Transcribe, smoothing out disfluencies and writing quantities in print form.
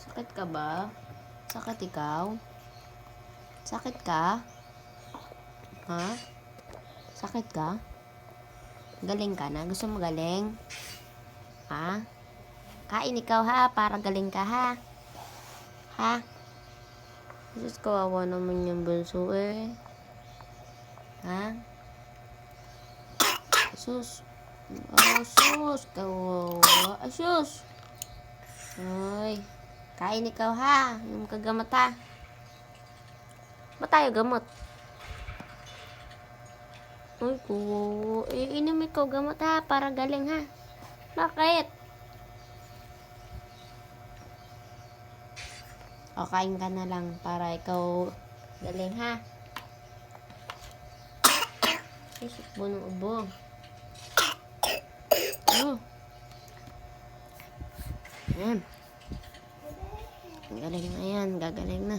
Sakit ka ba? Sakit ikaw? Sakit ka? Ha? Sakit ka? Galing ka na? Gusto mo galing? Ha? Kain ikaw ha, para galing ka ha? Ha? Diyos, kawawa naman yung bunso eh. Ha? Sus. Oh, sus. Kawawa. Ay, sus. Ay. Kain ikaw ha. Yung kagamot ha. Ba tayo gamot? Ay, kawawa. Inom ikaw gamot ha, para galing ha. Bakit? O, kain ka na lang para ikaw galing ha. Isip mo ng ubo. Ayan. Galing na yan. Gagaling na.